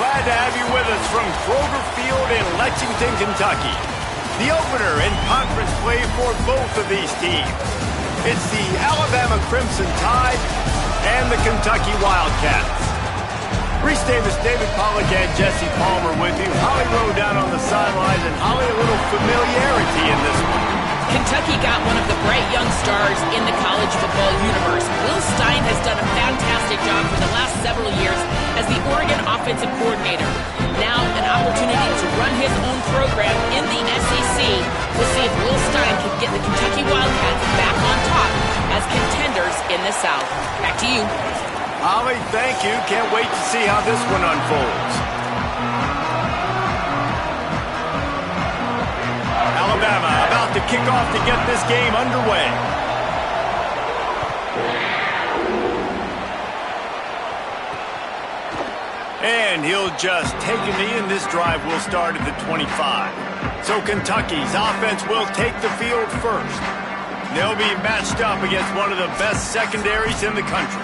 glad to have you with us from Kroger Field in Lexington, Kentucky. The opener in conference play for both of these teams. It's the Alabama Crimson Tide and the Kentucky Wildcats. Reese Davis, David Pollack, and Jesse Palmer with you. Holly Rowe down on the sidelines, and Holly, a little familiarity in this one. Kentucky got one of the bright young stars in the college football universe. Will Stein has done a fantastic job for the last several years as the Oregon offensive coordinator. Now an opportunity to run his own program in the SEC. We'll see if Will Stein can get the Kentucky Wildcats back on top as contenders in the South. Back to you. Holly, thank you. Can't wait to see how this one unfolds. Alabama about to kick off to get this game underway. And he'll just take a knee, and this drive will start at the 25. So Kentucky's offense will take the field first. They'll be matched up against one of the best secondaries in the country.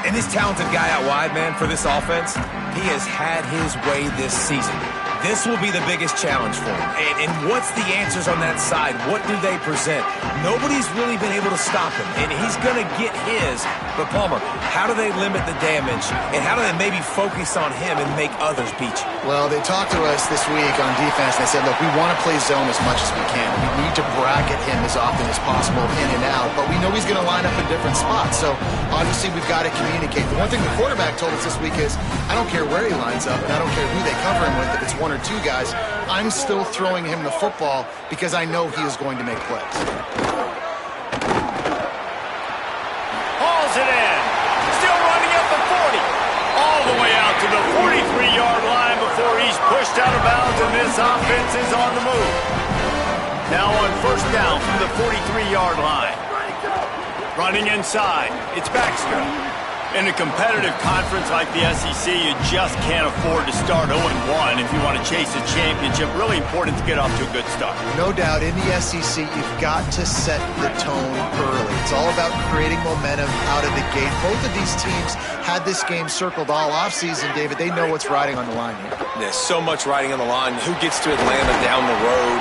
And this talented guy out wide, man, for this offense, he has had his way this season. This will be the biggest challenge for him. And what's the answers on that side? What do they present? Nobody's really been able to stop him, and he's going to get his. But, Palmer, how do they limit the damage, and how do they maybe focus on him and make others beat you? Well, they talked to us this week on defense, and they said, look, we want to play zone as much as we can. We need to bracket him as often as possible in and out, but we know he's going to line up in different spots. So, obviously, we've got to communicate. The one thing the quarterback told us this week is, I don't care where he lines up, and I don't care who they cover him with, if it's one or two guys, I'm still throwing him the football because I know he is going to make plays. Hauls it in. Still running up the 40. All the way out to the 43-yard line before he's pushed out of bounds, and this offense is on the move. Now on first down from the 43-yard line. Running inside. It's Baxter. In a competitive conference like the SEC, you just can't afford to start 0-1 if you want to chase a championship. Really important to get off to a good start. No doubt, in the SEC, you've got to set the tone early. It's all about creating momentum out of the gate. Both of these teams had this game circled all offseason, David. They know what's riding on the line here. There's so much riding on the line. Who gets to Atlanta down the road?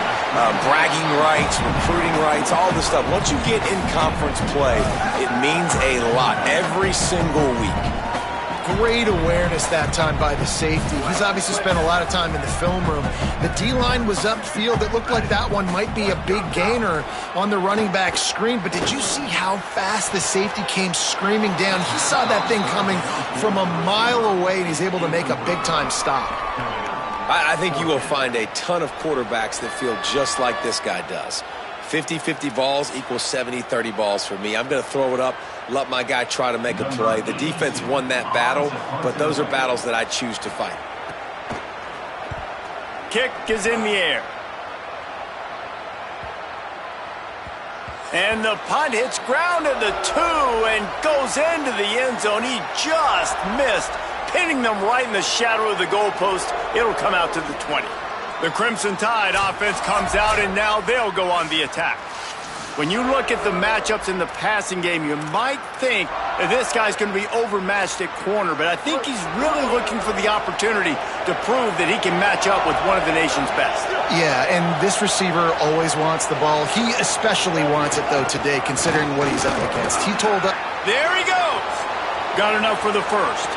Bragging rights, recruiting rights, all this stuff. Once you get in conference play, it means a lot every single week. Great awareness that time by the safety. He's obviously spent a lot of time in the film room. The D-line was upfield. It looked like that one might be a big gainer on the running back screen, but did you see how fast the safety came screaming down? He saw that thing coming from a mile away, and he's able to make a big-time stop. I think you will find a ton of quarterbacks that feel just like this guy does. 50-50 balls equals 70-30 balls for me. I'm going to throw it up, let my guy try to make a play. The defense won that battle, but those are battles that I choose to fight. Kick is in the air. And the punt hits ground at the 2 and goes into the end zone. He just missed, pinning them right in the shadow of the goalpost. It'll come out to the 20. The Crimson Tide offense comes out, and now they'll go on the attack. When you look at the matchups in the passing game, you might think that this guy's going to be overmatched at corner, but I think he's really looking for the opportunity to prove that he can match up with one of the nation's best. Yeah, and this receiver always wants the ball. He especially wants it, though, today, considering what he's up against. He told us... There he goes! Got enough for the first.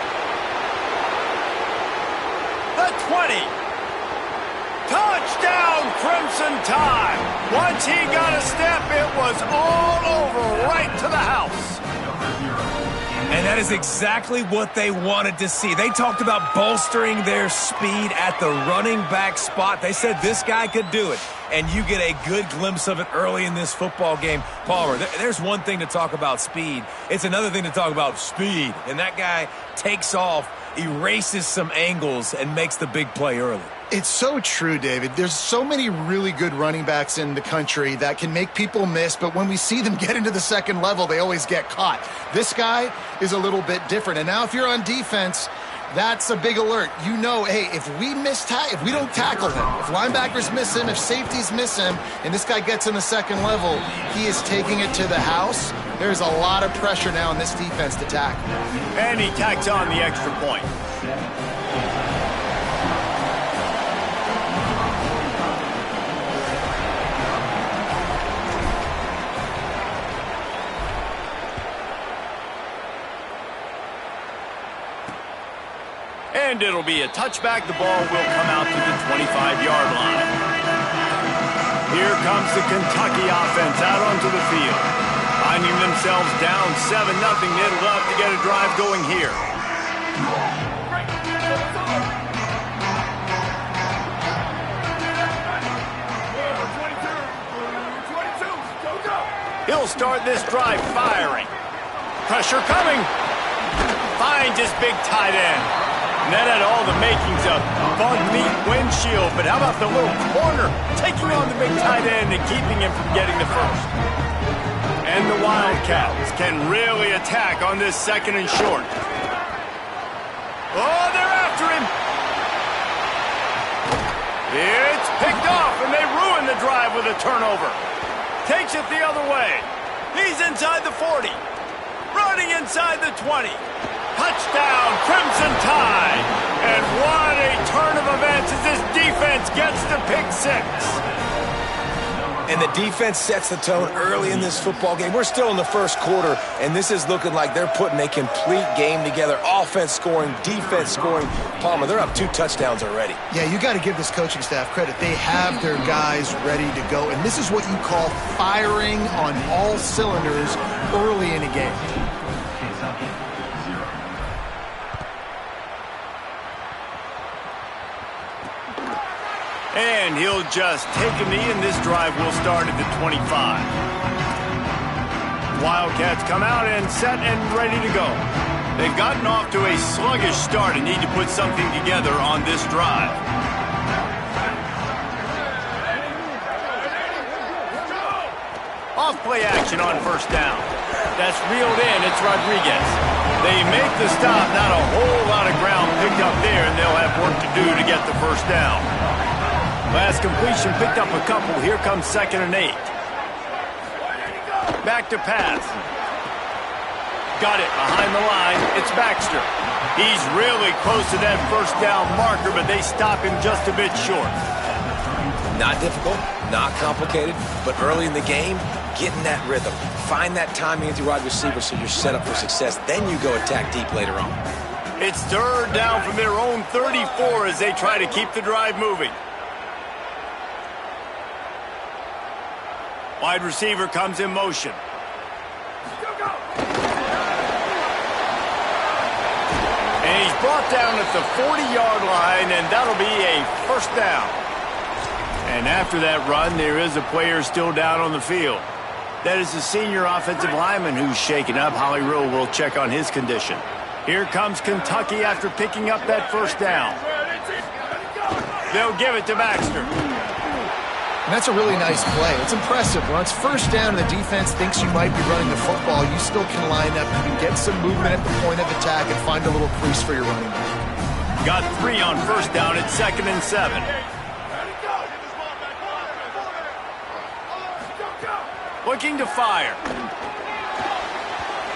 The 20. Touchdown, Crimson Tide. Once he got a step, it was all over, right to the house. And that is exactly what they wanted to see. They talked about bolstering their speed at the running back spot. They said this guy could do it. And you get a good glimpse of it early in this football game. Palmer, there's one thing to talk about speed. It's another thing to talk about speed. And that guy takes off, erases some angles, and makes the big play early. It's so true, David. There's so many really good running backs in the country that can make people miss, but when we see them get into the second level, they always get caught. This guy is a little bit different. And now if you're on defense, that's a big alert. You know, hey, if we don't tackle him, if linebackers miss him, if safeties miss him, and this guy gets in the second level, he is taking it to the house. There's a lot of pressure now on this defense to tackle. And he tacks on the extra point. And it'll be a touchback. The ball will come out to the 25-yard line. Here comes the Kentucky offense out onto the field. Finding themselves down 7-0. They'd love to get a drive going here. He'll start this drive firing. Pressure coming. Finds his big tight end. And that had all the makings of bug meat windshield. But how about the little corner taking on the big tight end and keeping him from getting the first? And the Wildcats can really attack on this 2nd and short. Oh, they're after him. It's picked off, and they ruin the drive with a turnover. Takes it the other way. He's inside the 40. Running inside the 20. Touchdown, Crimson Tide. And what a turn of events as this defense gets the pick 6. And the defense sets the tone early in this football game. We're still in the first quarter, and this is looking like they're putting a complete game together. Offense scoring, defense scoring. Palmer, they're up 2 touchdowns already. Yeah, you got to give this coaching staff credit. They have their guys ready to go, and this is what you call firing on all cylinders early in a game. And he'll just take a knee, and this drive will start at the 25. Wildcats come out and set and ready to go. They've gotten off to a sluggish start and need to put something together on this drive. Off play action on 1st down. That's reeled in. It's Rodriguez. They make the stop. Not a whole lot of ground picked up there, and they'll have work to do to get the 1st down. Last completion picked up a couple. Here comes 2nd and 8. Back to pass. Got it behind the line. It's Baxter. He's really close to that 1st down marker, but they stop him just a bit short. Not difficult, not complicated, but early in the game, getting that rhythm. Find that timing with your wide receiver so you're set up for success. Then you go attack deep later on. It's 3rd down from their own 34 as they try to keep the drive moving. Wide receiver comes in motion. And he's brought down at the 40-yard line, and that'll be a 1st down. And after that run, there is a player still down on the field. That is the senior offensive lineman who's shaken up. Holly Rowe will check on his condition. Here comes Kentucky after picking up that 1st down. They'll give it to Baxter. And that's a really nice play. It's impressive. When it's 1st down and the defense thinks you might be running the football, you still can line up. You can get some movement at the point of attack and find a little crease for your running back. Got 3 on 1st down. It's 2nd and 7. Looking to fire.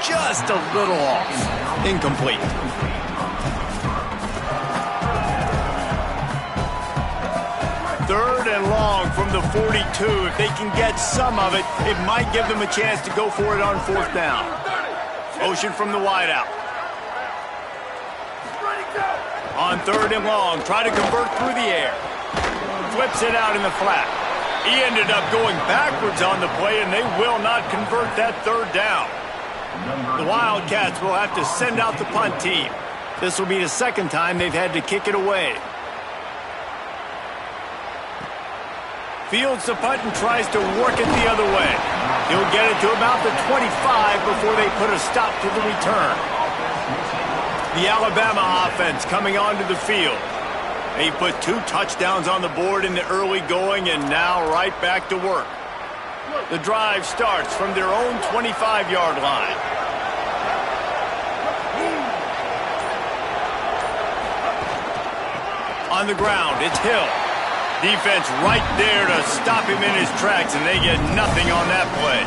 Just a little off. Incomplete. Third and long from the 42. If they can get some of it, it might give them a chance to go for it on 4th down. Motion from the wideout. On 3rd and long, try to convert through the air. Flips it out in the flat. He ended up going backwards on the play, and they will not convert that 3rd down. The Wildcats will have to send out the punt team. This will be the 2nd time they've had to kick it away. Fields the punt and tries to work it the other way. He'll get it to about the 25 before they put a stop to the return. The Alabama offense coming onto the field. They put 2 touchdowns on the board in the early going and now right back to work. The drive starts from their own 25-yard line. On the ground, it's Hill. Defense right there to stop him in his tracks, and they get nothing on that play.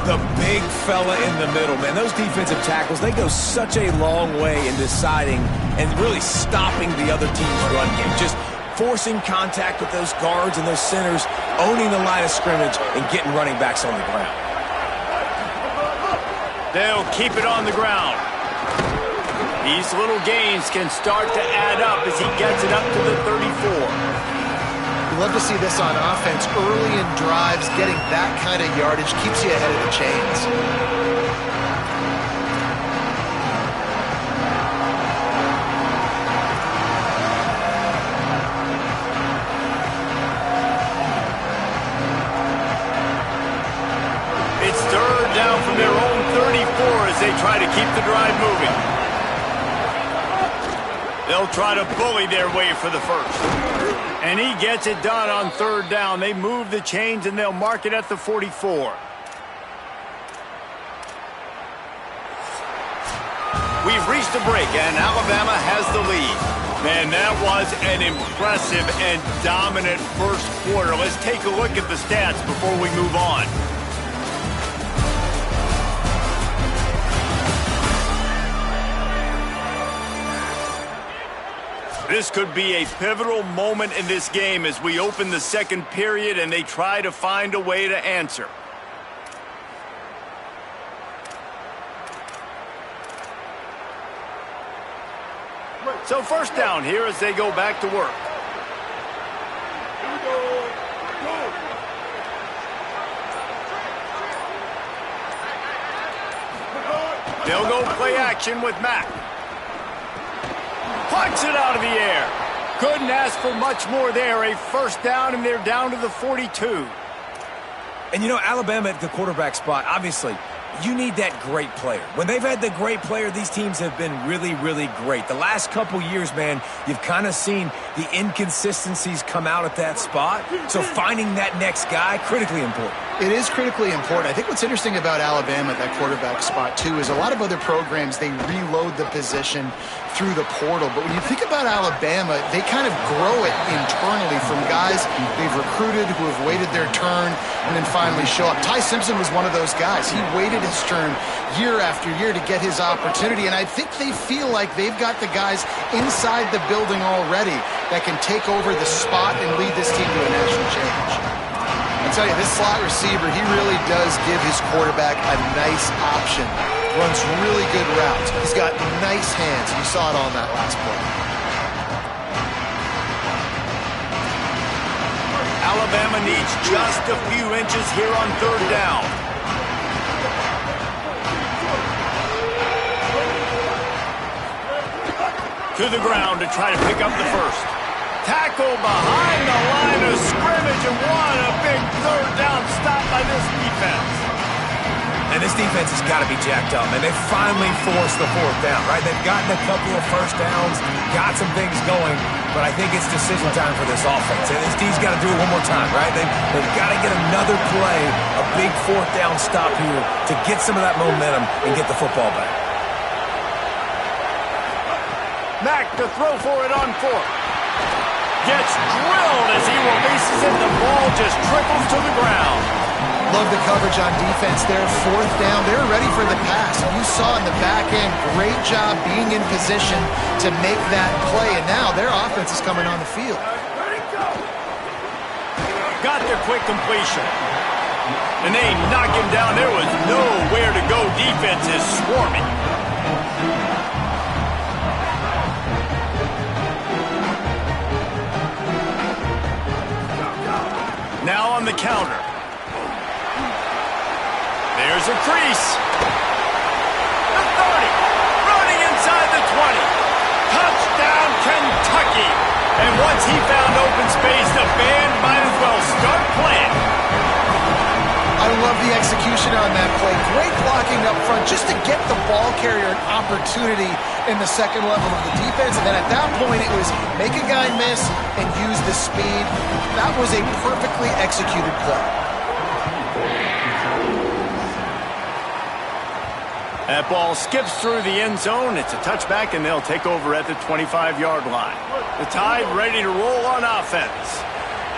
The big fella in the middle, man. Those defensive tackles, they go such a long way in deciding and really stopping the other team's run game. Just forcing contact with those guards and those centers, owning the line of scrimmage, and getting running backs on the ground. They'll keep it on the ground. These little gains can start to add up as he gets it up to the 34. You love to see this on offense. Early in drives, getting that kind of yardage keeps you ahead of the chains. It's third down from their own 34 as they try to keep the drive moving. They'll try to bully their way for the first. And he gets it done on third down. They move the chains and they'll mark it at the 44. We've reached a break and Alabama has the lead. Man, that was an impressive and dominant first quarter. Let's take a look at the stats before we move on. This could be a pivotal moment in this game as we open the second period and they try to find a way to answer. So first down here as they go back to work. They'll go play action with Mack. Punts it out of the air. Couldn't ask for much more there. A first down, and they're down to the 42. And, you know, Alabama at the quarterback spot, obviously, you need that great player. When they've had the great player, these teams have been really, really great. The last couple years, man, you've kind of seen the inconsistencies come out at that spot. So finding that next guy, critically important. It is critically important. I think what's interesting about Alabama at that quarterback spot, too, is a lot of other programs, they reload the position through the portal. But when you think about Alabama, they kind of grow it internally from guys they've recruited who have waited their turn and then finally show up. Ty Simpson was one of those guys. He waited his turn year after year to get his opportunity, and I think they feel like they've got the guys inside the building already that can take over the spot and lead this team to a national change. I tell you, this slot receiver, he really does give his quarterback a nice option. Runs really good routes. He's got nice hands. You saw it on that last play. Alabama needs just a few inches here on third down. To the ground to try to pick up the first. Tackle behind the line of scrimmage, and what a big third down stop by this defense. And this defense has got to be jacked up, and they finally forced the fourth down, right? They've gotten a couple of first downs, got some things going, but I think it's decision time for this offense. And this D's got to do it one more time, right? They've got to get another play, a big fourth down stop here to get some of that momentum and get the football back. Mack to throw for it on fourth. Gets drilled as he releases it. The ball just trickles to the ground. Love the coverage on defense there. Fourth down. They're ready for the pass. You saw in the back end, great job being in position to make that play. And now their offense is coming on the field. Got the quick completion. And they knock him down. There was nowhere to go. Defense is swarming. Now on the counter. There's a crease. The 30. Running inside the 20. Touchdown, Kentucky. And once he found open space, the band might as well start playing. I love the execution on that play. Great blocking up front just to get the ball carrier an opportunity in the second level of the defense. And then at that point, it was make a guy miss and use the speed. That was a perfectly executed play. That ball skips through the end zone. It's a touchback, and they'll take over at the 25-yard line. The Tide ready to roll on offense.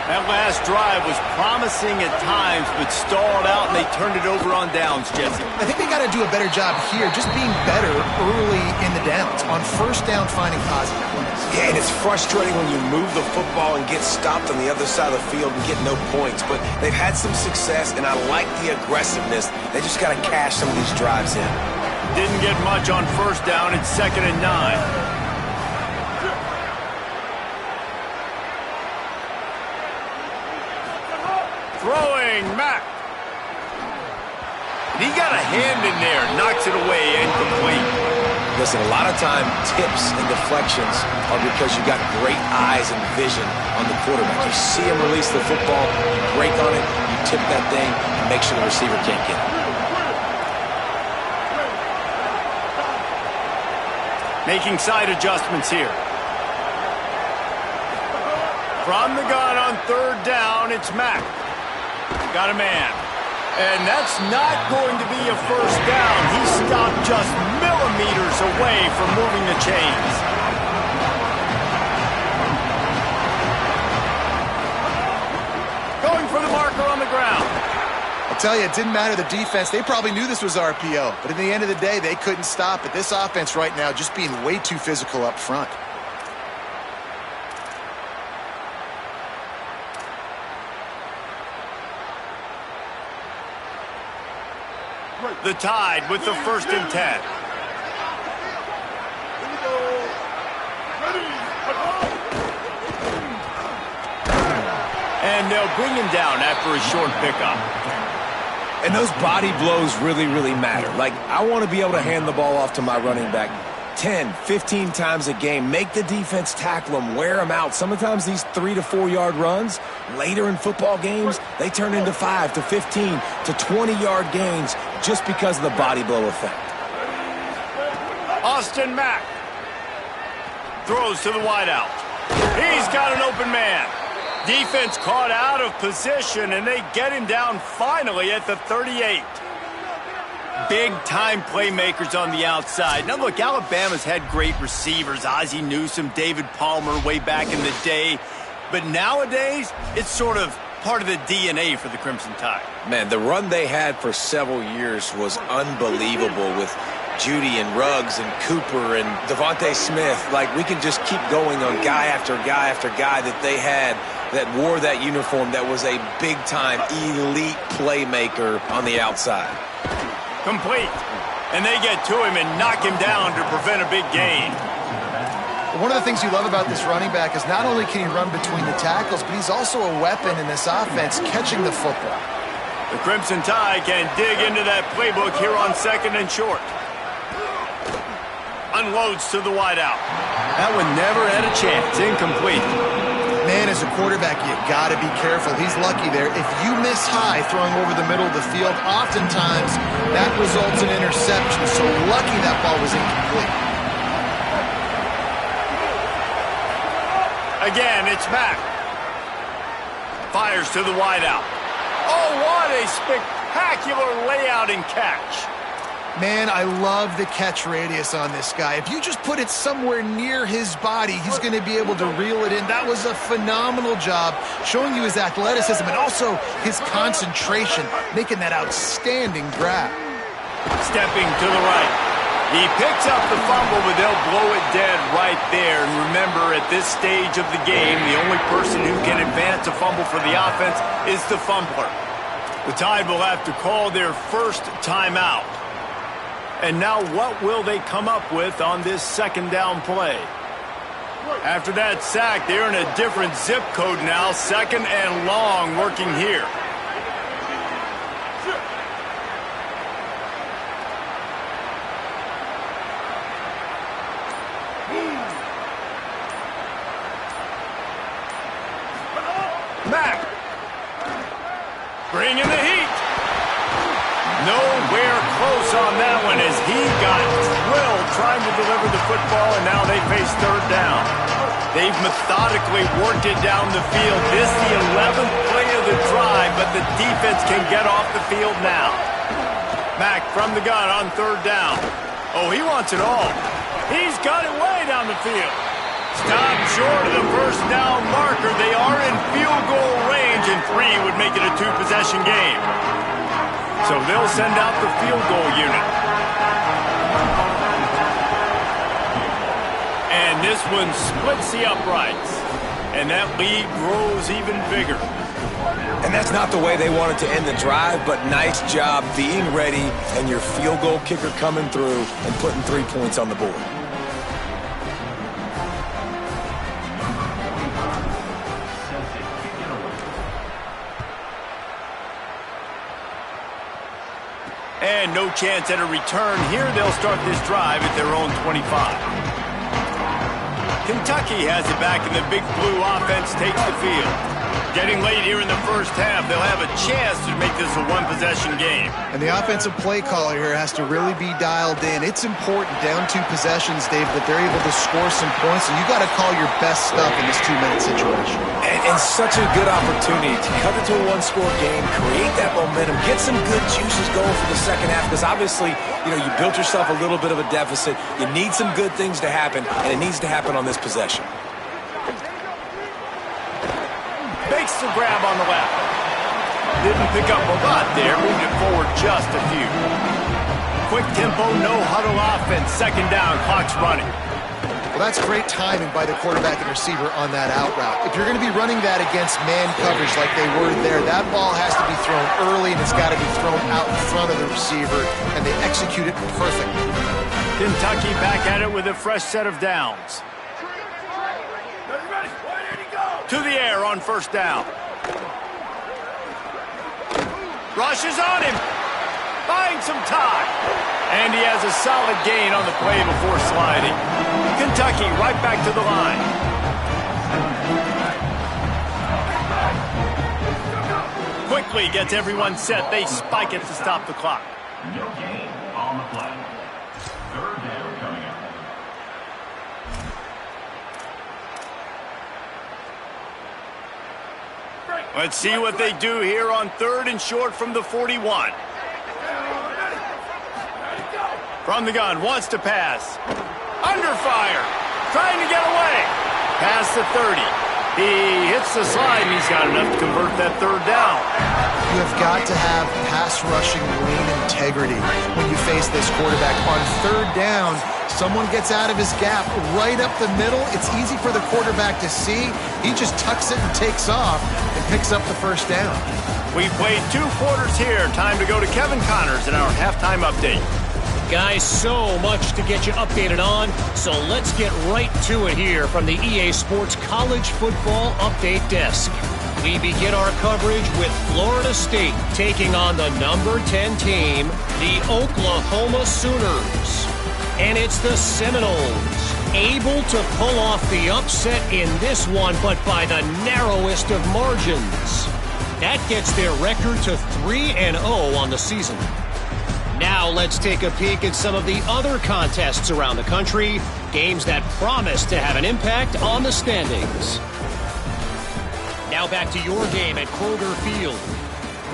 That last drive was promising at times, but stalled out, and they turned it over on downs, Jesse. I think they got to do a better job here, just being better early in the downs. On first down, finding positive plays. Yeah, and it's frustrating when you move the football and get stopped on the other side of the field and get no points. But they've had some success, and I like the aggressiveness. They just got to cash some of these drives in. didn't get much on first down. It's 2nd and 9. Throwing, Mack. He got a hand in there, knocks it away, incomplete. Listen, a lot of time, tips and deflections are because you got great eyes and vision on the quarterback. You see him release the football, you break on it, you tip that thing, and make sure the receiver can't get it. Making side adjustments here. From the gun on 3rd down, it's Mack. Got a man. And that's not going to be a first down. He stopped just millimeters away from moving the chains. Going for the marker on the ground. I'll tell you, it didn't matter the defense. They probably knew this was RPO. But at the end of the day, they couldn't stop it. This offense right now just being way too physical up front. The Tide with the 1st and 10. And they'll bring him down after a short pickup. And those body blows really, really matter. Like, I want to be able to hand the ball off to my running back 10, 15 times a game. Make the defense tackle them, wear them out. Sometimes these 3 to 4 yard runs, later in football games, they turn into 5 to 15 to 20-yard gains just because of the body blow effect. Austin Mack throws to the wideout. He's got an open man. Defense caught out of position, and they get him down finally at the 38. Big-time playmakers on the outside. Now, look, Alabama's had great receivers. Ozzie Newsome, David Palmer way back in the day. But nowadays, it's sort of part of the DNA for the Crimson Tide. Man, the run they had for several years was unbelievable with Judy and Ruggs and Cooper and Devontae Smith. Like, we can just keep going on guy after guy after guy that they had that wore that uniform that was a big-time elite playmaker on the outside. Complete. And they get to him and knock him down to prevent a big gain. One of the things you love about this running back is not only can he run between the tackles, but he's also a weapon in this offense catching the football. The Crimson Tide can dig into that playbook here on 2nd and short. Unloads to the wideout. That one never had a chance. Incomplete. Man, as a quarterback, you got to be careful. He's lucky there. If you miss high throwing over the middle of the field, oftentimes that results in interception. So lucky that ball was incomplete. Again, it's Mack. Fires to the wideout. Oh, what a spectacular layout and catch. Man, I love the catch radius on this guy. If you just put it somewhere near his body, he's going to be able to reel it in. That was a phenomenal job, showing you his athleticism and also his concentration, making that outstanding grab. Stepping to the right. He picks up the fumble, but they'll blow it dead right there. And remember, at this stage of the game, the only person who can advance a fumble for the offense is the fumbler. The Tide will have to call their first timeout. And now what will they come up with on this 2nd down play? After that sack, they're in a different zip code now. 2nd and long working here. Mack. Bringing the heat. Nowhere close on that one as he got drilled trying to deliver the football, and now they face 3rd down. They've methodically worked it down the field. This is the 11th play of the drive, but the defense can get off the field now. Mack from the gun on 3rd down. Oh, he wants it all. He's got it way down the field. Stopped short of the first down marker. They are in field goal range, and 3 would make it a 2-possession game. So they'll send out the field goal unit. And this one splits the uprights. And that lead grows even bigger. And that's not the way they wanted to end the drive, but nice job being ready and your field goal kicker coming through and putting 3 points on the board. And no chance at a return here. They'll start this drive at their own 25. Kentucky has it back, and the Big Blue offense takes the field. Getting late here in the first half, they'll have a chance to make this a one-possession game. And the offensive play caller here has to really be dialed in. It's important, down 2 possessions, Dave, that they're able to score some points, and you got to call your best stuff in this 2-minute situation. And such a good opportunity to cut it to a one-score game, create that momentum, get some good juices going for the second half, because obviously, you built yourself a little bit of a deficit. You need some good things to happen, and it needs to happen on this possession. Makes the grab on the left. Didn't pick up a lot there. Moved it forward just a few. Quick tempo, no huddle offense. Second down, clock's running. Well, that's great timing by the quarterback and receiver on that out route. If you're going to be running that against man coverage like they were there, that ball has to be thrown early, and it's got to be thrown out in front of the receiver, and they execute it perfectly. Kentucky back at it with a fresh set of downs. To the air on first down. Rushes on him. Buying some time. And he has a solid gain on the play before sliding. Kentucky right back to the line. Quickly gets everyone set. They spike it to stop the clock. No gain on the play. Third down coming up. Let's see what they do here on 3rd and short from the 41. From the gun, wants to pass. Under fire. Trying to get away. Past the 30. He hits the slide, and he's got enough to convert that 3rd down. You have got to have pass rushing lane integrity when you face this quarterback. On 3rd down, someone gets out of his gap right up the middle. It's easy for the quarterback to see. He just tucks it and takes off and picks up the 1st down. We played 2 quarters here. Time to go to Kevin Connors in our halftime update. Guys, so much to get you updated on, so let's get right to it here from the EA Sports College Football Update Desk. We begin our coverage with Florida State taking on the number 10 team, the Oklahoma Sooners. And it's the Seminoles, able to pull off the upset in this one, but by the narrowest of margins. That gets their record to 3-0 on the season. Now let's take a peek at some of the other contests around the country, games that promise to have an impact on the standings. Now back to your game at Kroger Field.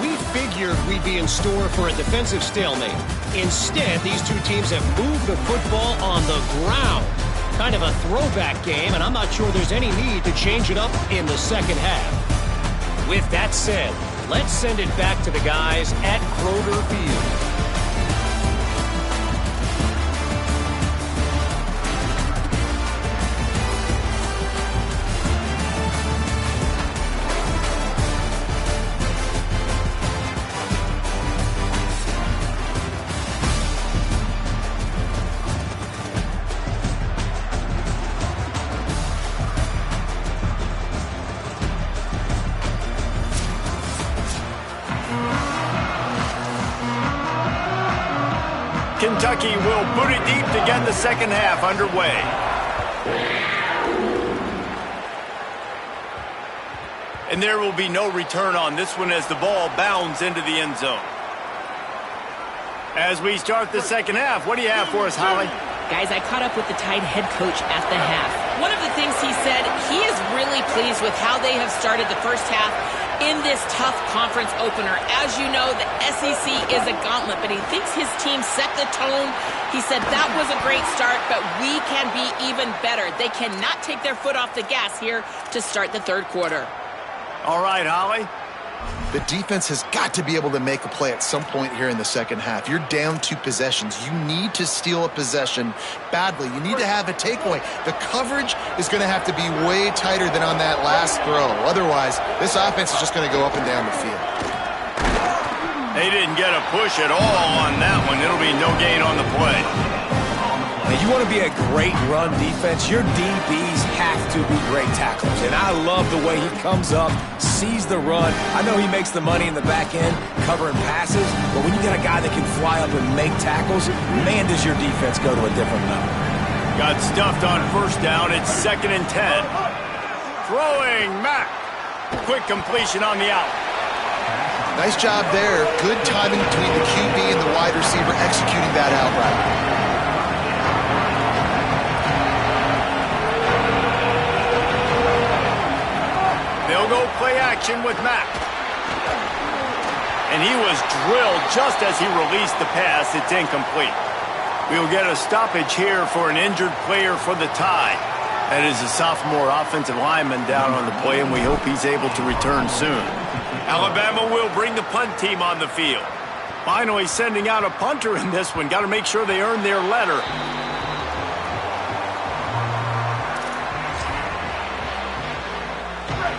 We figured we'd be in store for a defensive stalemate. Instead, these 2 teams have moved the football on the ground. Kind of a throwback game, and I'm not sure there's any need to change it up in the second half. With that said, let's send it back to the guys at Kroger Field. Kentucky will boot it deep to get the second half underway. And there will be no return on this one as the ball bounds into the end zone. As we start the second half, what do you have for us, Holly? Guys, I caught up with the Tide head coach at the half. One of the things he said, he is really pleased with how they have started the first half in this tough conference opener. As you know, the SEC is a gauntlet, but he thinks his team set the tone. He said that was a great start, but we can be even better. They cannot take their foot off the gas here to start the third quarter. All right, Holly. The defense has got to be able to make a play at some point here in the second half. You're down 2 possessions. You need to steal a possession badly. You need to have a takeaway. The coverage is going to have to be way tighter than on that last throw. Otherwise, this offense is just going to go up and down the field. They didn't get a push at all on that one. It'll be no gain on the play. Now, you want to be a great run defense, your DBs have to be great tacklers. And I love the way he comes up, sees the run. I know he makes the money in the back end covering passes, but when you get a guy that can fly up and make tackles, man, does your defense go to a different level. Got stuffed on first down. It's 2nd and 10. Throwing Mack. Quick completion on the out. Nice job there. Good timing between the QB and the wide receiver executing that out route. They'll go play action with Mack. And he was drilled just as he released the pass. It's incomplete. We'll get a stoppage here for an injured player for the tie. That is a sophomore offensive lineman down on the play, and we hope he's able to return soon. Alabama will bring the punt team on the field. Finally sending out a punter in this one. Got to make sure they earn their letter.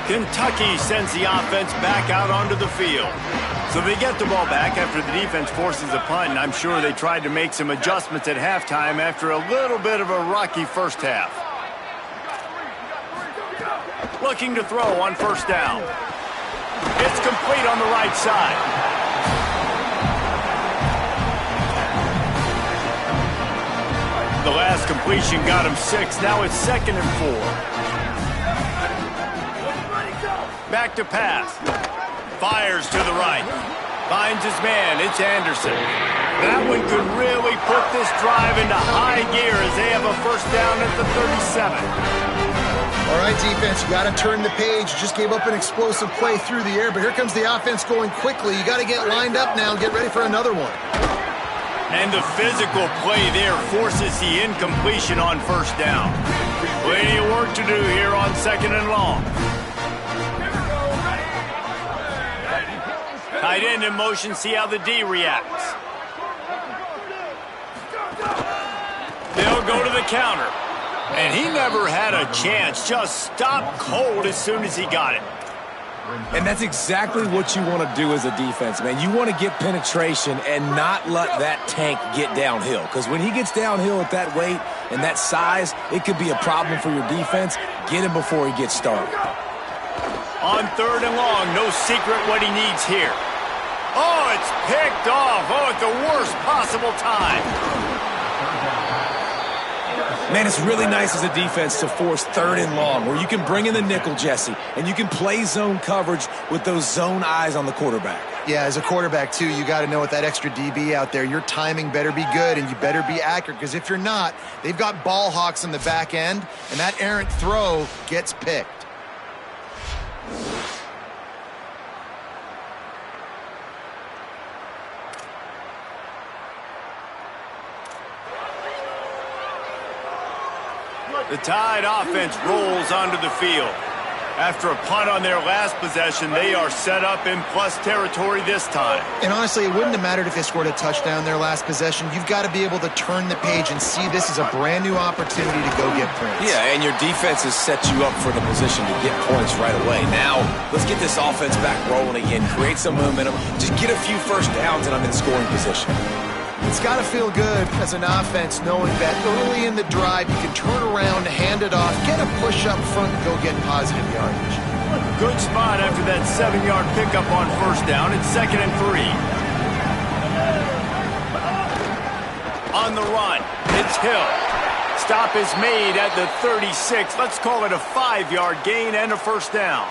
Kentucky sends the offense back out onto the field. So they get the ball back after the defense forces a punt, and I'm sure they tried to make some adjustments at halftime after a little bit of a rocky first half. Looking to throw on first down. It's complete on the right side. The last completion got him 6. Now it's 2nd and 4. Back to pass. Fires to the right. Finds his man. It's Anderson. That one could really put this drive into high gear as they have a first down at the 37. All right, defense, you got to turn the page. You just gave up an explosive play through the air, but here comes the offense going quickly. You got to get lined up now and get ready for another one. And the physical play there forces the incompletion on first down. Plenty of work to do here on 2nd and long. Tight end in motion, see how the D reacts. They'll go to the counter. And he never had a chance, just stopped cold as soon as he got it. And that's exactly what you want to do as a defense, man. You want to get penetration and not let that tank get downhill. Because when he gets downhill at that weight and that size, it could be a problem for your defense. Get him before he gets started. On 3rd and long, no secret what he needs here. Oh, it's picked off. Oh, at the worst possible time. Man, it's really nice as a defense to force 3rd and long, where you can bring in the nickel, Jesse, and you can play zone coverage with those zone eyes on the quarterback. Yeah, as a quarterback, too, you got to know with that extra DB out there, your timing better be good and you better be accurate, because if you're not, they've got ball hawks on the back end, and that errant throw gets picked. The Tide offense rolls onto the field. After a punt on their last possession, they are set up in plus territory this time. And honestly, it wouldn't have mattered if they scored a touchdown their last possession. You've got to be able to turn the page and see this as a brand new opportunity to go get points. Yeah, and your defense has set you up for the position to get points right away. Now, let's get this offense back rolling again, create some momentum, just get a few first downs, and I'm in scoring position. It's got to feel good as an offense knowing that early in the drive you can turn around, hand it off, get a push up front, and go get positive yardage. Good spot after that 7-yard pickup on first down. It's 2nd and 3. On the run, it's Hill. Stop is made at the 36. Let's call it a 5-yard gain and a first down.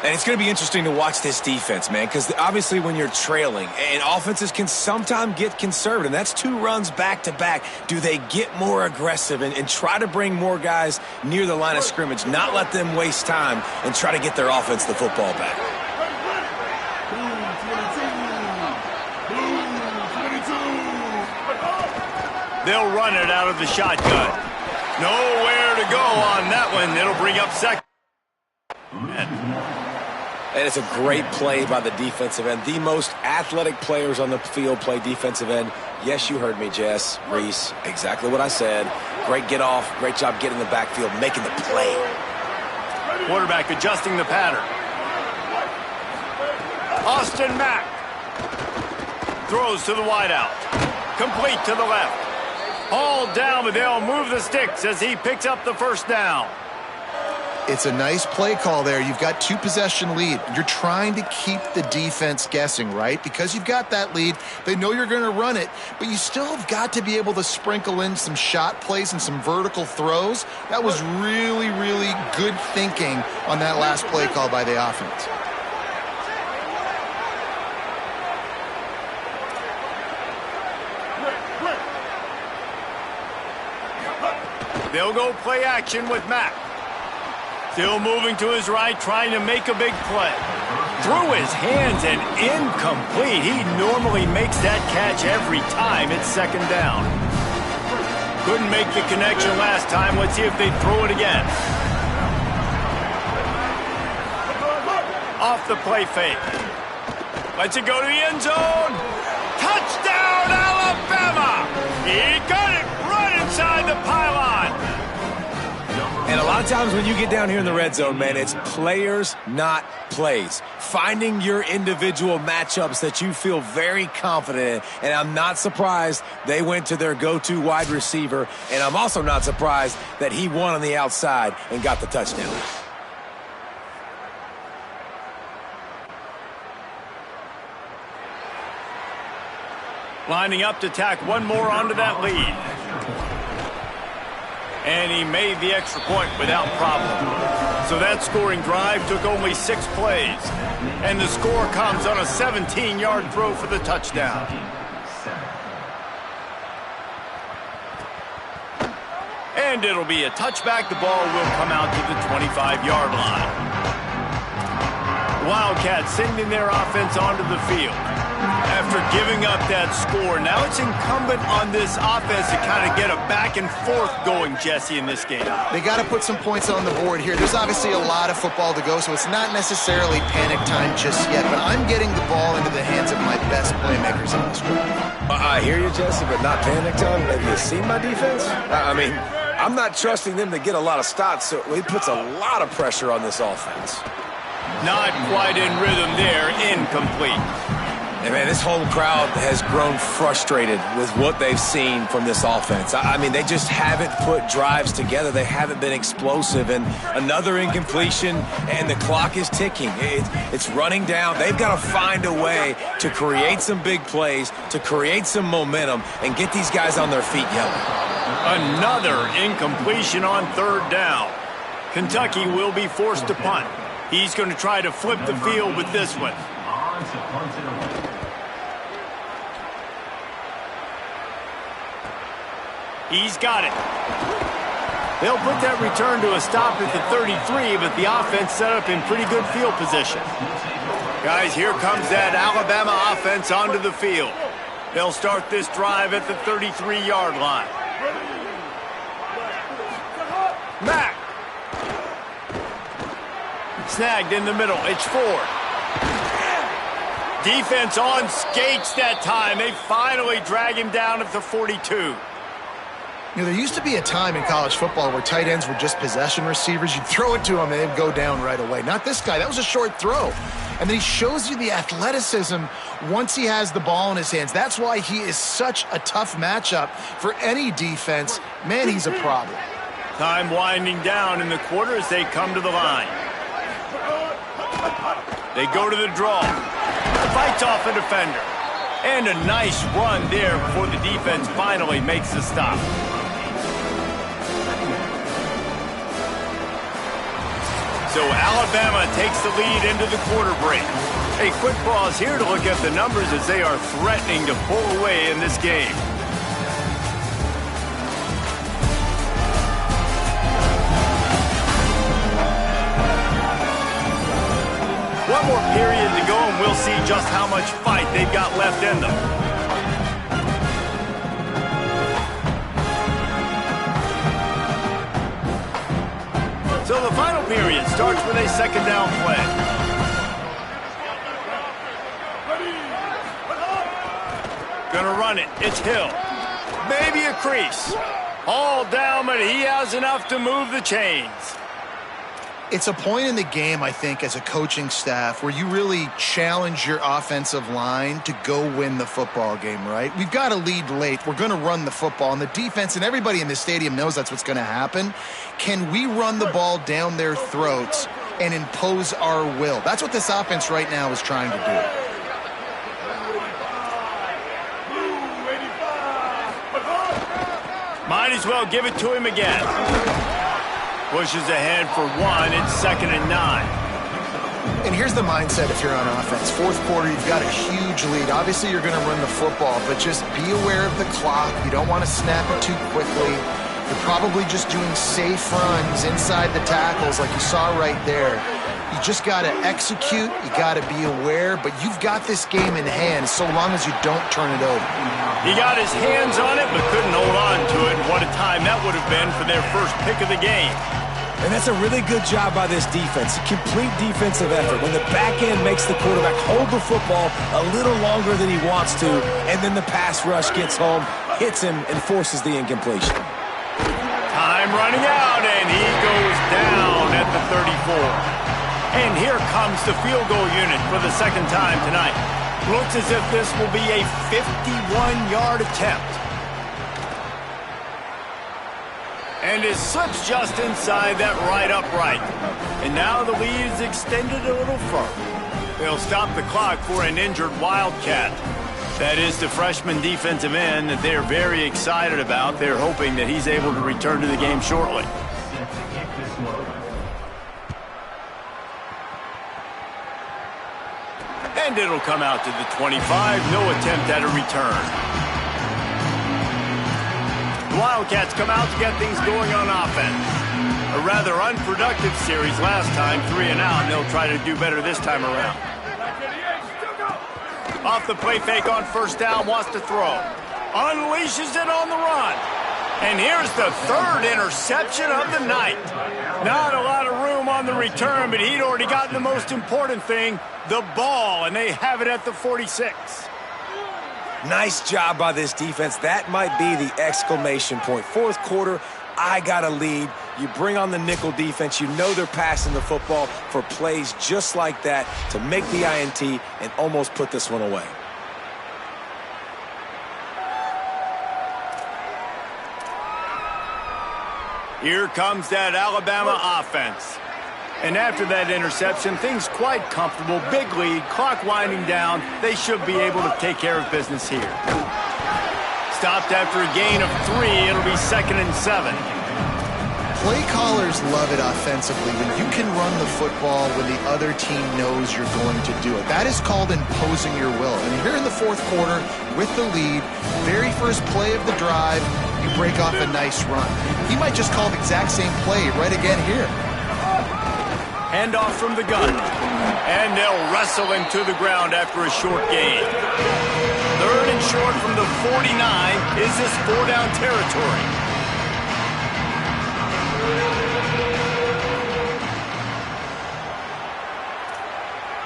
And it's going to be interesting to watch this defense, man, because obviously when you're trailing, and offenses can sometimes get conservative, and that's 2 runs back-to-back. Do they get more aggressive and try to bring more guys near the line of scrimmage, not let them waste time, and try to get their offense the football back? They'll run it out of the shotgun. Nowhere to go on that one. It'll bring up second. And it's a great play by the defensive end. The most athletic players on the field play defensive end. Yes, you heard me, Jess, Reese. Exactly what I said. Great get off. Great job getting in the backfield, making the play. Quarterback adjusting the pattern. Austin Mack throws to the wideout. Complete to the left. Hauled down, but they'll move the sticks as he picks up the first down. It's a nice play call there. You've got 2-possession lead. You're trying to keep the defense guessing, right? Because you've got that lead. They know you're going to run it, but you still have got to be able to sprinkle in some shot plays and some vertical throws. That was really, really good thinking on that last play call by the offense. They'll go play action with Mack. Still moving to his right, trying to make a big play. Through his hands and incomplete. He normally makes that catch every time it's second down. Couldn't make the connection last time. Let's see if they throw it again. Off the play fake. Lets it go to the end zone. Touchdown, Alabama! He got it right inside the pylon. And a lot of times when you get down here in the red zone, man, it's players, not plays. Finding your individual matchups that you feel very confident in. And I'm not surprised they went to their go-to wide receiver. And I'm also not surprised that he won on the outside and got the touchdown. Lining up to tack one more onto that lead. And he made the extra point without problem. So that scoring drive took only 6 plays. And the score comes on a 17-yard throw for the touchdown. And it'll be a touchback. The ball will come out to the 25-yard line. Wildcats sending their offense onto the field. After giving up that score, now it's incumbent on this offense to kind of get a back and forth going, Jesse, in this game. They got to put some points on the board here. There's obviously a lot of football to go, so it's not necessarily panic time just yet, but I'm getting the ball into the hands of my best playmakers in this drive. I hear you, Jesse, but not panic time. Have you seen my defense? I mean, I'm not trusting them to get a lot of stops, so he puts a lot of pressure on this offense. Not quite in rhythm there, incomplete. And, man, this whole crowd has grown frustrated with what they've seen from this offense. I mean, they just haven't put drives together. They haven't been explosive. And another incompletion, and the clock is ticking. It's running down. They've got to find a way to create some big plays, to create some momentum, and get these guys on their feet yelling. Another incompletion on third down. Kentucky will be forced to punt. He's going to try to flip the field with this one. He's got it. They'll put that return to a stop at the 33, but the offense set up in pretty good field position. Guys, here comes that Alabama offense onto the field. They'll start this drive at the 33-yard line. Mack. Snagged in the middle. It's Ford. Defense on skates that time. They finally drag him down at the 42. You know, there used to be a time in college football where tight ends were just possession receivers. You'd throw it to them and they'd go down right away. Not this guy. That was a short throw. And then he shows you the athleticism once he has the ball in his hands. That's why he is such a tough matchup for any defense. Man, he's a problem. Time winding down in the quarter as they come to the line. They go to the draw. Fights off a defender. And a nice run there before the defense finally makes the stop. So Alabama takes the lead into the quarter break. A quick pause here to look at the numbers as they are threatening to pull away in this game. One more period to go, and we'll see just how much fight they've got left in them. So the final period starts with a second down play. gonna run it. It's Hill. Maybe a crease. All down, but he has enough to move the chains. It's a point in the game, I think, as a coaching staff where you really challenge your offensive line to go win the football game, right? We've got to lead late. We're going to run the football. And the defense and everybody in the stadium knows that's what's going to happen. Can we run the ball down their throats and impose our will? That's what this offense right now is trying to do. Might as well give it to him again. Pushes ahead for one. It's 2nd and 9. And here's the mindset if you're on offense. Fourth quarter, you've got a huge lead. Obviously, you're going to run the football, but just be aware of the clock. You don't want to snap it too quickly. You're probably just doing safe runs inside the tackles like you saw right there. You just got to execute. You got to be aware, but you've got this game in hand so long as you don't turn it over. He got his hands on it, but couldn't hold on to it. What a time that would have been for their first pick of the game. And that's a really good job by this defense. A complete defensive effort. When the back end makes the quarterback hold the football a little longer than he wants to, and then the pass rush gets home, hits him, and forces the incompletion. Time running out, and he goes down at the 34. And here comes the field goal unit for the second time tonight. Looks as if this will be a 51-yard attempt. And it slips just inside that right upright. And now the lead is extended a little further. They'll stop the clock for an injured Wildcat. That is the freshman defensive end that they're very excited about. They're hoping that he's able to return to the game shortly. And it'll come out to the 25. No attempt at a return. The Wildcats come out to get things going on offense. A rather unproductive series last time, 3 and out, and they'll try to do better this time around. Off the play fake on first down, wants to throw. Unleashes it on the run. And here's the third interception of the night. Not a lot of room on the return, but he'd already gotten the most important thing, the ball, and they have it at the 46. Nice job by this defense. That might be the exclamation point. Fourth quarter, I got a lead. You bring on the nickel defense. You know they're passing the football for plays just like that to make the INT and almost put this one away. Here comes that Alabama offense. And after that interception, things quite comfortable. Big lead, clock winding down. They should be able to take care of business here. Stopped after a gain of 3. It'll be 2nd and 7. Play callers love it offensively when you can run the football when the other team knows you're going to do it. That is called imposing your will. And here in the fourth quarter, with the lead, very first play of the drive, you break off a nice run. He might just call the exact same play right again here. Handoff from the gun. And they'll wrestle him to the ground after a short gain. 3rd and short from the 49. Is this 4-down territory?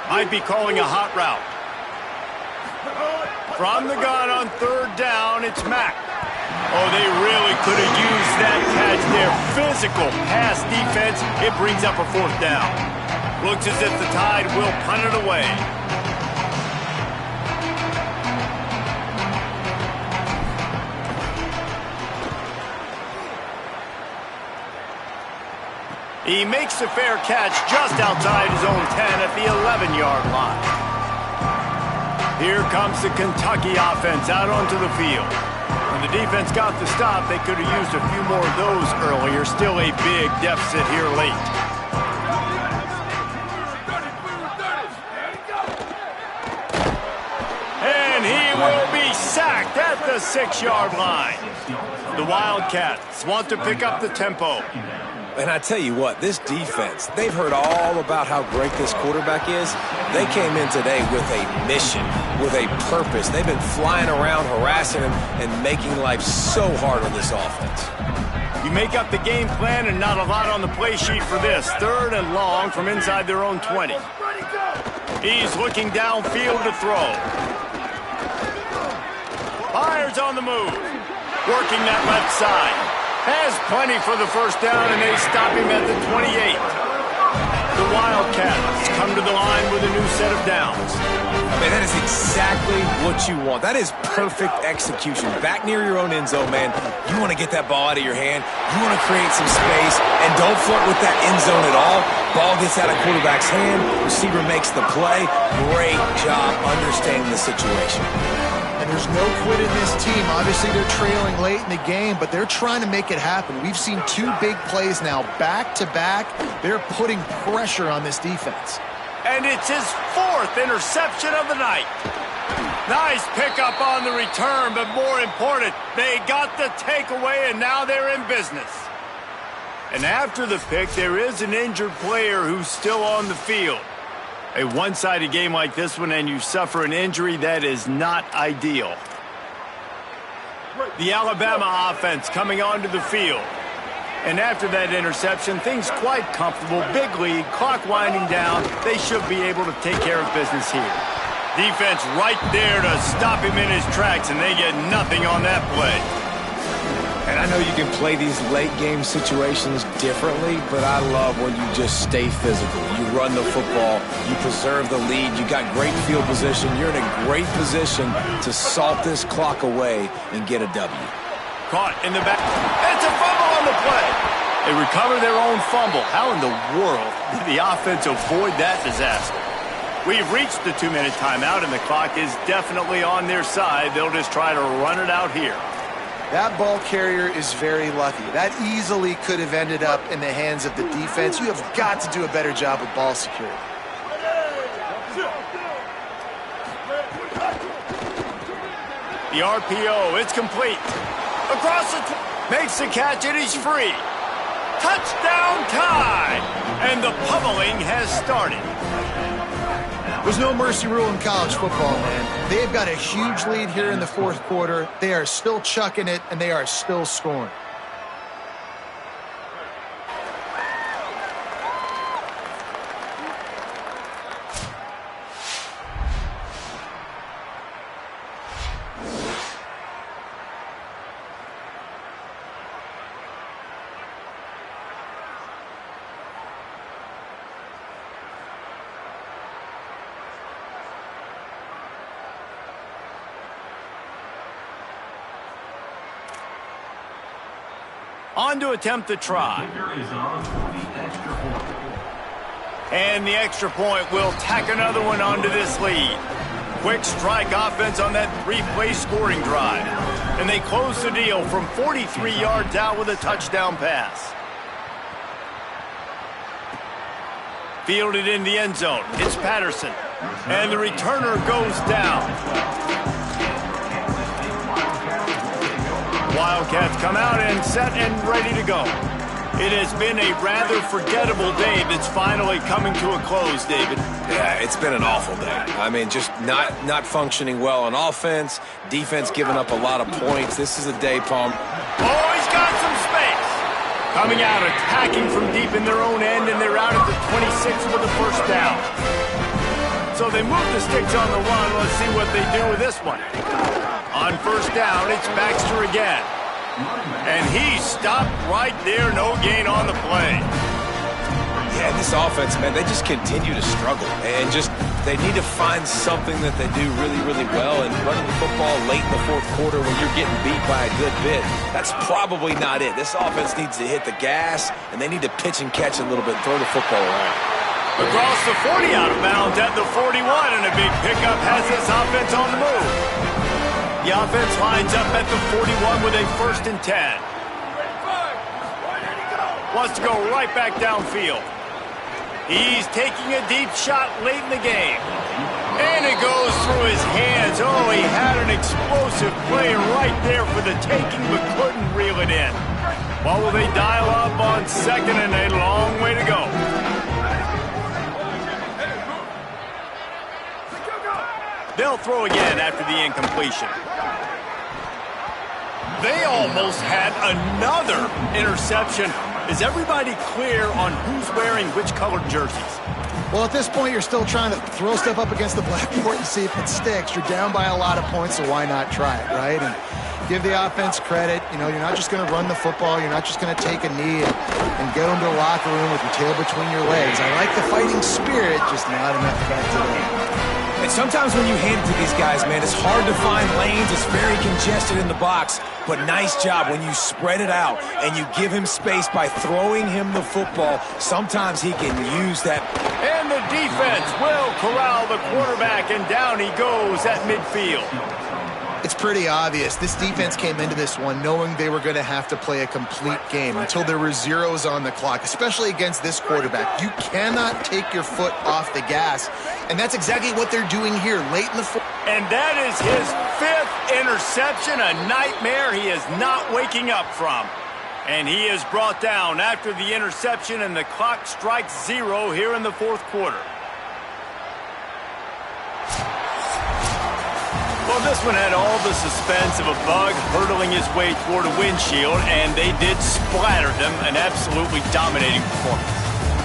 Might be calling a hot route. From the gun on 3rd down, it's Mack. Oh, they really could have used that catch there. Physical pass defense. It brings up a 4th down. Looks as if the Tide will punt it away. He makes the fair catch just outside his own 10 at the 11-yard line. Here comes the Kentucky offense out onto the field. When the defense got the stop, they could have used a few more of those earlier. Still a big deficit here late. And he will be sacked at the 6-yard line. The Wildcats want to pick up the tempo. And I tell you what, this defense, they've heard all about how great this quarterback is. They came in today with a mission, with a purpose. They've been flying around, harassing him, and making life so hard on this offense. You make up the game plan and not a lot on the play sheet for this. 3rd and long from inside their own 20. He's looking downfield to throw. Fires on the move. Working that left side. Has plenty for the first down, and they stop him at the 28. The Wildcats come to the line with a new set of downs. Man, that is exactly what you want. That is perfect execution. Back near your own end zone, man. You want to get that ball out of your hand. You want to create some space, and don't flirt with that end zone at all. Ball gets out of quarterback's hand. Receiver makes the play. Great job understanding the situation. And there's no quit in this team. Obviously, they're trailing late in the game, but they're trying to make it happen. We've seen two big plays now, back-to-back. They're putting pressure on this defense. And it's his fourth interception of the night. Nice pickup on the return, but more important, they got the takeaway, and now they're in business. And after the pick, there is an injured player who's still on the field. A one-sided game like this one, and you suffer an injury, that is not ideal. The Alabama offense coming onto the field. And after that interception, things quite comfortable. Big lead, clock winding down. They should be able to take care of business here. Defense right there to stop him in his tracks, and they get nothing on that play. And I know you can play these late-game situations differently, but I love when you just stay physical. You run the football, you preserve the lead, you got great field position. You're in a great position to salt this clock away and get a W. Caught in the back. It's a fumble on the play. They recover their own fumble. How in the world did the offense avoid that disaster? We've reached the 2-minute timeout, and the clock is definitely on their side. They'll just try to run it out here. That ball carrier is very lucky. That easily could have ended up in the hands of the defense. You have got to do a better job with ball security. The RPO, it's complete. Across the makes the catch, and he's free. Touchdown time! And the pummeling has started. There's no mercy rule in college football, man. They've got a huge lead here in the fourth quarter. They are still chucking it, and they are still scoring. On to attempt the try. And the extra point will tack another one onto this lead. Quick strike offense on that 3-play scoring drive. And they close the deal from 43 yards out with a touchdown pass. Fielded in the end zone. It's Patterson. And the returner goes down. Wildcats come out and set and ready to go. It has been a rather forgettable day that's finally coming to a close, David. Yeah, it's been an awful day. I mean, just not functioning well on offense. Defense giving up a lot of points. This is a day, Palm. Oh, he's got some space. Coming out, attacking from deep in their own end, and they're out at the 26 with a first down. So they move the sticks on the run. Let's see what they do with this one. On first down, it's Baxter again. And he stopped right there, no gain on the play. Yeah, this offense, man, they just continue to struggle. And they need to find something that they do really, really well. And running the football late in the fourth quarter when you're getting beat by a good bit, that's probably not it. This offense needs to hit the gas, and they need to pitch and catch a little bit, throw the football around. Across the 40 out of bounds at the 41, and a big pickup has this offense on the move. The offense lines up at the 41 with a 1st and 10. Wants to go right back downfield. He's taking a deep shot late in the game. And it goes through his hands. Oh, he had an explosive play right there for the taking, but couldn't reel it in. Well, will they dial up on second, and a long way to go. They'll throw again after the incompletion. They almost had another interception. Is everybody clear on who's wearing which colored jerseys? Well, at this point, you're still trying to throw stuff up against the blackboard and see if it sticks. You're down by a lot of points, so why not try it, right? And give the offense credit. You know, you're not just going to run the football. You're not just going to take a knee and go into the locker room with your tail between your legs. I like the fighting spirit, just not enough back today. And sometimes when you hand it to these guys, man, it's hard to find lanes. It's very congested in the box. But nice job when you spread it out and you give him space by throwing him the football. Sometimes he can use that. And the defense will corral the quarterback, and down he goes at midfield. It's pretty obvious. This defense came into this one knowing they were going to have to play a complete game until there were zeros on the clock, especially against this quarterback. You cannot take your foot off the gas, and that's exactly what they're doing here late in the fourth. And that is his 5th interception, a nightmare he is not waking up from. And he is brought down after the interception, and the clock strikes 0 here in the fourth quarter. Well, this one had all the suspense of a bug hurtling his way toward a windshield, and they did splatter them. An absolutely dominating performance.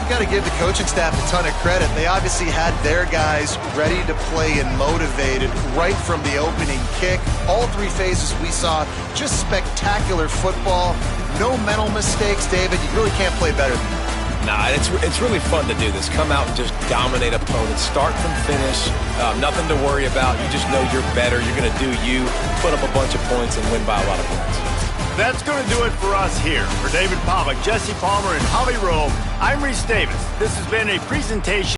You got to give the coaching staff a ton of credit. They obviously had their guys ready to play and motivated right from the opening kick. All 3 phases we saw, just spectacular football. No mental mistakes, David. You really can't play better than that. Nah, it's really fun to do this. Come out and just dominate opponents. Start from finish. Nothing to worry about. You just know you're better. You're going to do you, put up a bunch of points, and win by a lot of points. That's going to do it for us here. For David Pollack, Jesse Palmer, and Holly Rowe, I'm Reese Davis. This has been a presentation